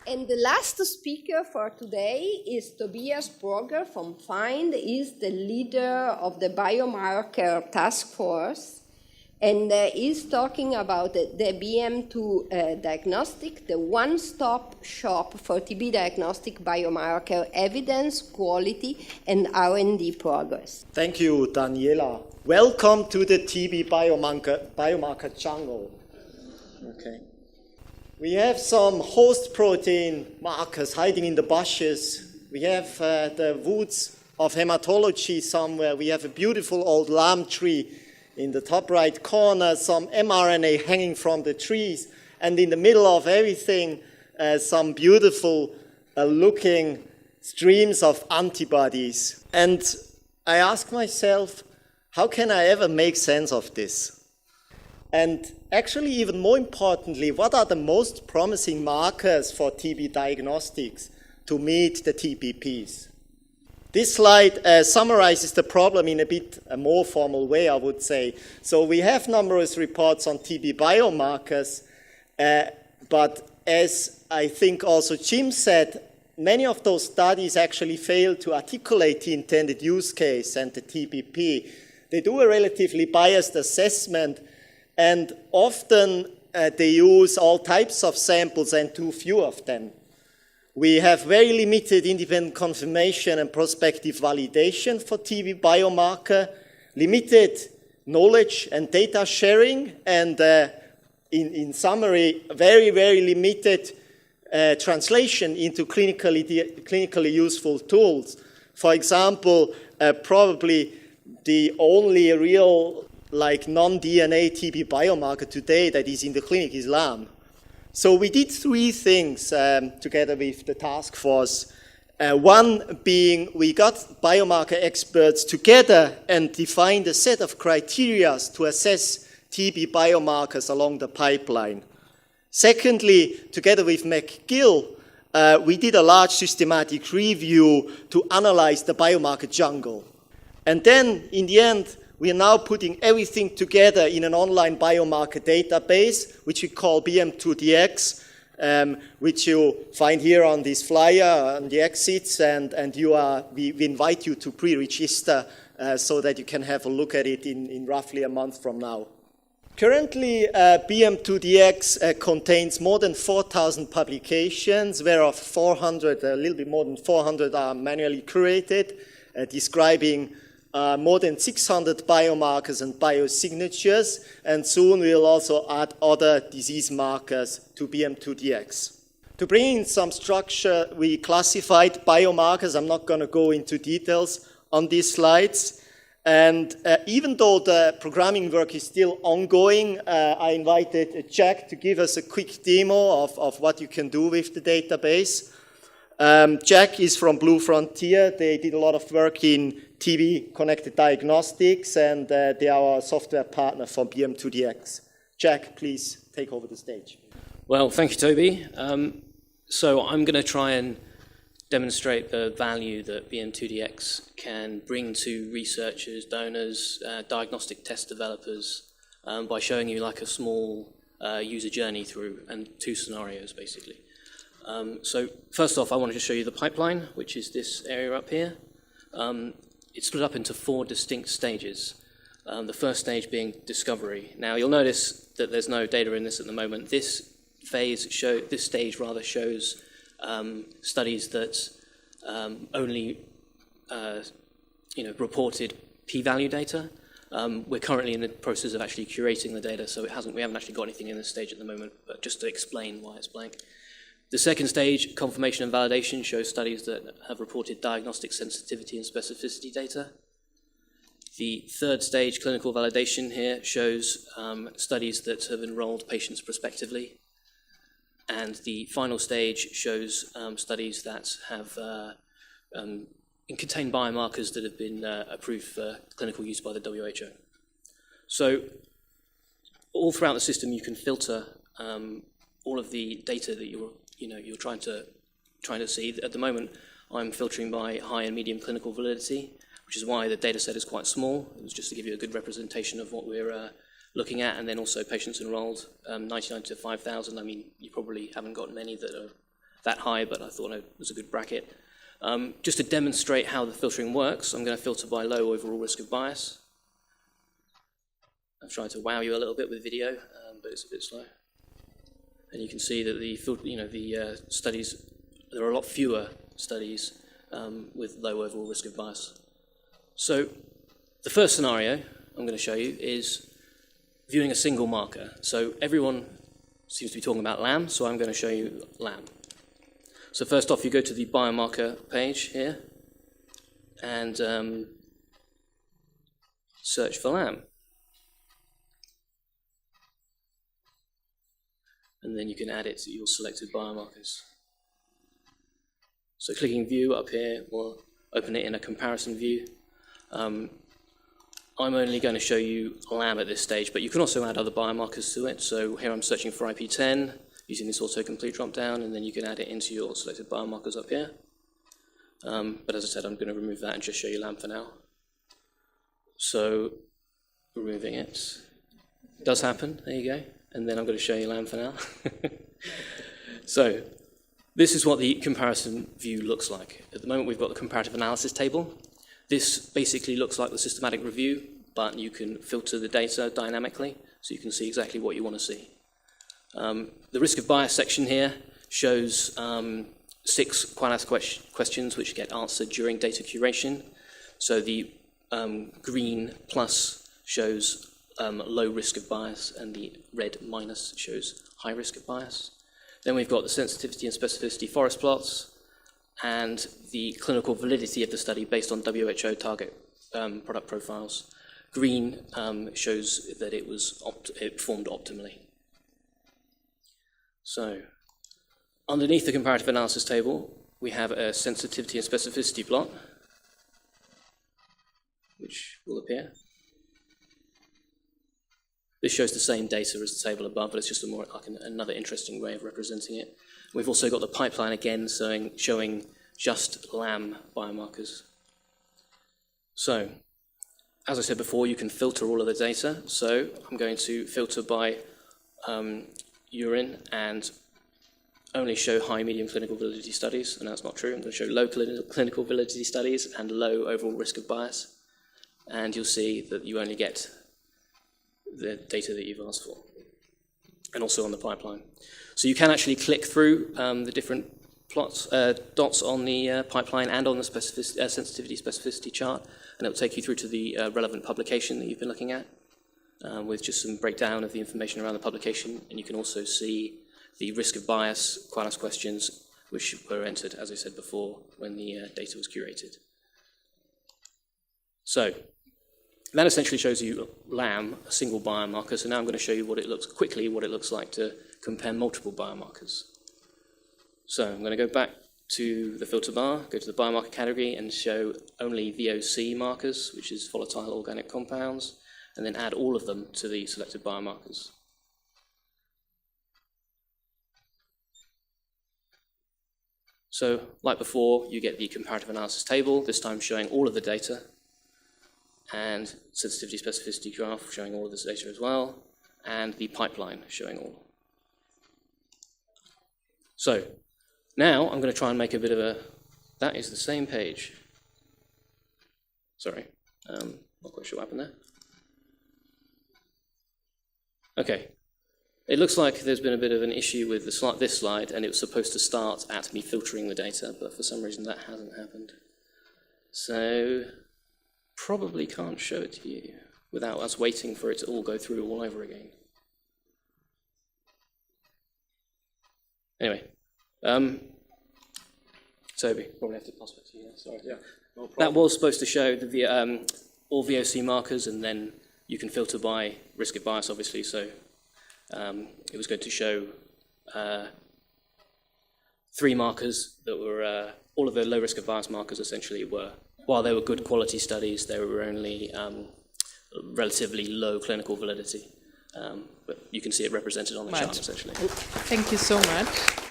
And the last speaker for today is Tobias Broger from FIND. He's the leader of the Biomarker task force. And he's talking about the Bm2 diagnostic, the one-stop shop for TB diagnostic biomarker evidence, quality, and R&D progress. Thank you, Daniela. Welcome to the TB biomarker jungle. Okay. We have some host protein markers hiding in the bushes. We have the woods of hematology somewhere. We have a beautiful old lime tree in the top right corner, some mRNA hanging from the trees, and in the middle of everything, some beautiful looking streams of antibodies. And I ask myself, how can I ever make sense of this? And actually, even more importantly, what are the most promising markers for TB diagnostics to meet the TPPs? This slide summarizes the problem in a bit more formal way, I would say. So we have numerous reports on TB biomarkers, but as I think also Jim said, many of those studies actually fail to articulate the intended use case and the TPP. They do a relatively biased assessment, and often they use all types of samples and too few of them. We have very limited independent confirmation and prospective validation for TB biomarker, limited knowledge and data sharing, and in summary, very, very limited translation into clinically useful tools. For example, probably the only real non-DNA TB biomarker today that is in the clinic is LAM. So we did three things together with the task force. One being we got biomarker experts together and defined a set of criteria to assess TB biomarkers along the pipeline. Secondly, together with McGill, we did a large systematic review to analyze the biomarker jungle. And then, in the end, we are now putting everything together in an online biomarker database, which we call Bm2Dx, which you find here on this flyer on the exits, and we invite you to pre-register so that you can have a look at it in roughly a month from now. Currently, Bm2Dx contains more than 4,000 publications, whereof 400, a little bit more than 400 are manually curated, describing more than 600 biomarkers and biosignatures, and soon we'll also add other disease markers to Bm2Dx. To bring in some structure, we classified biomarkers. I'm not going to go into details on these slides. And even though the programming work is still ongoing, I invited Jack to give us a quick demo of what you can do with the database. Jack is from Blue Frontier. They did a lot of work in TB-connected diagnostics, and they are our software partner for Bm2Dx. Jack, please take over the stage. Well, thank you, Toby. So I'm going to try and demonstrate the value that Bm2Dx can bring to researchers, donors, diagnostic test developers by showing you like a small user journey through and two scenarios, basically. So first off, I wanted to show you the pipeline, which is this area up here. It's split up into 4 distinct stages. The first stage being discovery. Now you'll notice that there's no data in this at the moment. This stage shows studies that only reported p-value data. We're currently in the process of actually curating the data, so we haven't actually got anything in this stage at the moment. But just to explain why it's blank. The second stage, confirmation and validation, shows studies that have reported diagnostic sensitivity and specificity data. The third stage, clinical validation, here shows studies that have enrolled patients prospectively. And the final stage shows studies that have contain biomarkers that have been approved for clinical use by the WHO. So all throughout the system, you can filter all of the data that you're trying to see. At the moment, I'm filtering by high and medium clinical validity, which is why the data set is quite small. It was just to give you a good representation of what we're looking at, and then also patients enrolled, 99 to 5,000. I mean, you probably haven't got many that that high, but I thought it was a good bracket. Just to demonstrate how the filtering works, I'm going to filter by low overall risk of bias. I've tried to wow you a little bit with video, but it's a bit slow. And you can see that the studies, there are a lot fewer studies with low overall risk of bias. So the first scenario I'm going to show you is viewing a single marker. So everyone seems to be talking about LAM, so I'm going to show you LAM. So first off, you go to the biomarker page here and search for LAM. And then you can add it to your selected biomarkers. So clicking View up here will open it in a comparison view. I'm only going to show you LAM at this stage, but you can also add other biomarkers to it. So here I'm searching for IP10 using this autocomplete drop-down, and then you can add it into your selected biomarkers up here. But as I said, I'm going to remove that and just show you LAM for now. So removing it does happen. There you go. And then I'm going to show you LAM for now. So this is what the comparison view looks like. At the moment, we've got the comparative analysis table. This basically looks like the systematic review, but you can filter the data dynamically, so you can see exactly what you want to see. The risk of bias section here shows 6 qual-ask questions which get answered during data curation. So the green plus shows low risk of bias, and the red minus shows high risk of bias. Then we've got the sensitivity and specificity forest plots, and the clinical validity of the study based on WHO target product profiles. Green shows that it performed optimally. So, underneath the comparative analysis table, we have a sensitivity and specificity plot, which will appear. This shows the same data as the table above, but it's just another interesting way of representing it. We've also got the pipeline again showing just LAM biomarkers. So, as I said before, you can filter all of the data. So I'm going to filter by urine and only show high, medium clinical validity studies, and that's not true. I'm going to show low clinical validity studies and low overall risk of bias. And you'll see that you only get the data that you've asked for, and also on the pipeline. So you can actually click through the different plots, dots on the pipeline and on the sensitivity specificity chart, and it'll take you through to the relevant publication that you've been looking at, with just some breakdown of the information around the publication, and you can also see the risk of bias qual-ask questions which were entered, as I said before, when the data was curated. So that essentially shows you LAM, a single biomarker. So now I'm going to show you what it looks like to compare multiple biomarkers. So I'm going to go back to the filter bar, go to the biomarker category and show only VOC markers, which is volatile organic compounds, and then add all of them to the selected biomarkers. So like before, you get the comparative analysis table, this time showing all of the data, and sensitivity specificity graph showing all of this data as well, and the pipeline showing all. So now I'm going to try and make a bit of a, that is the same page. Sorry, not quite sure what happened there. Okay, it looks like there's been a bit of an issue with this slide, and it was supposed to start at me filtering the data, but for some reason that hasn't happened. So probably can't show it to you without us waiting for it to all go through all over again. Anyway, Toby, probably have to pass it to you. Sorry. Yeah, no problem. That was supposed to show the all VOC markers, and then you can filter by risk of bias, obviously. So it was going to show 3 markers that were all of the low risk of bias markers. Essentially, were, while they were good quality studies, they were only relatively low clinical validity. But you can see it represented on the chart, essentially. Thank you so much.